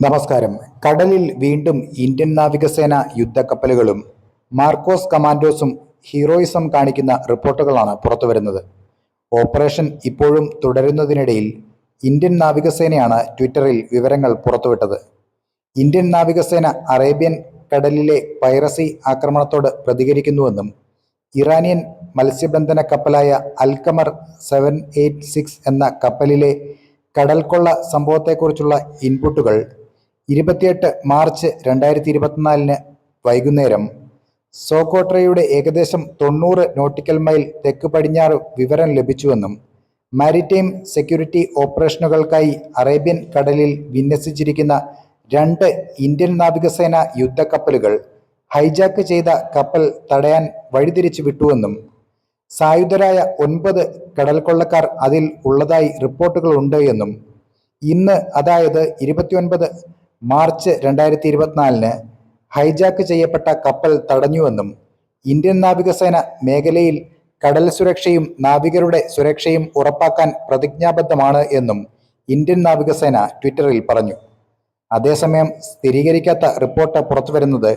നമസ്കാരം. കടലിൽ വീണ്ടും ഇന്ത്യൻ നാവികസേന യുദ്ധക്കപ്പലുകളും മാർക്കോസ് കമാൻഡോസും ഹീറോയിസം കാണിക്കുന്ന റിപ്പോർട്ടുകളാണ് പുറത്തുവരുന്നത്. ഓപ്പറേഷൻ ഇപ്പോഴും തുടരുന്നതിനിടയിൽ ഇന്ത്യൻ നാവികസേനയാണ് ട്വിറ്ററിൽ വിവരങ്ങൾ പുറത്തുവിട്ടത്. ഇന്ത്യൻ നാവികസേന അറേബ്യൻ കടലിലെ പൈറസി ആക്രമണത്തോട് പ്രതികരിക്കുന്നുവെന്നും ഇറാനിയൻ മത്സ്യബന്ധന കപ്പലായ അൽഖമർ 786 എന്ന കപ്പലിലെ കടൽക്കൊള്ള സംഭവത്തെക്കുറിച്ചുള്ള ഇൻപുട്ടുകൾ 28 മാർച്ച് 2024 വൈകുന്നേരം സോക്കോട്രയുടെ ഏകദേശം 90 നോട്ടിക്കൽ മൈൽ തെക്ക് പടിഞ്ഞാറ് വിവരം ലഭിച്ചുവെന്നും മാരിടൈം സെക്യൂരിറ്റി ഓപ്പറേഷനുകൾക്കായി അറേബ്യൻ കടലിൽ വിന്യസിച്ചിരിക്കുന്ന 2 ഇന്ത്യൻ നാവികസേന യുദ്ധക്കപ്പലുകൾ ഹൈജാക്ക് ചെയ്ത കപ്പൽ തടയാൻ വഴിതിരിച്ചു വിട്ടുവെന്നും സായുധരായ 9 കടൽക്കൊള്ളക്കാർ അതിൽ ഉള്ളതായി റിപ്പോർട്ടുകളുണ്ട് എന്നും ഇന്ന്, അതായത് 29 മാർച്ച് 2024 ഹൈജാക്ക് ചെയ്യപ്പെട്ട കപ്പൽ തടഞ്ഞുവെന്നും ഇന്ത്യൻ നാവികസേന മേഖലയിൽ കടൽ സുരക്ഷയും നാവികരുടെ സുരക്ഷയും ഉറപ്പാക്കാൻ പ്രതിജ്ഞാബദ്ധമാണ് എന്നും ഇന്ത്യൻ നാവികസേന ട്വിറ്ററിൽ പറഞ്ഞു. അതേസമയം സ്ഥിരീകരിക്കാത്ത റിപ്പോർട്ട് പുറത്തുവരുന്നത്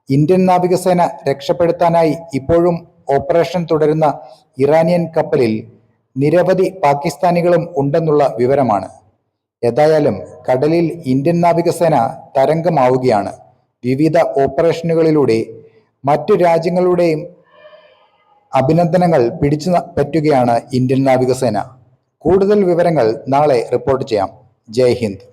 ഇന്ത്യൻ നാവികസേന രക്ഷപ്പെടുത്താനായി ഇപ്പോഴും ഓപ്പറേഷൻ തുടരുന്ന ഇറാനിയൻ കപ്പലിൽ നിരവധി പാകിസ്ഥാനികളും ഉണ്ടെന്നുള്ള വിവരമാണ്. ഏതായാലും കടലിൽ ഇന്ത്യൻ നാവികസേന തരംഗമാവുകയാണ്. വിവിധ ഓപ്പറേഷനുകളിലൂടെ മറ്റു രാജ്യങ്ങളുടെയും അഭിനന്ദനങ്ങൾ പിടിച്ചു പറ്റുകയാണ് ഇന്ത്യൻ നാവികസേന. കൂടുതൽ വിവരങ്ങൾ നാളെ റിപ്പോർട്ട് ചെയ്യാം. ജയ് ഹിന്ദ്.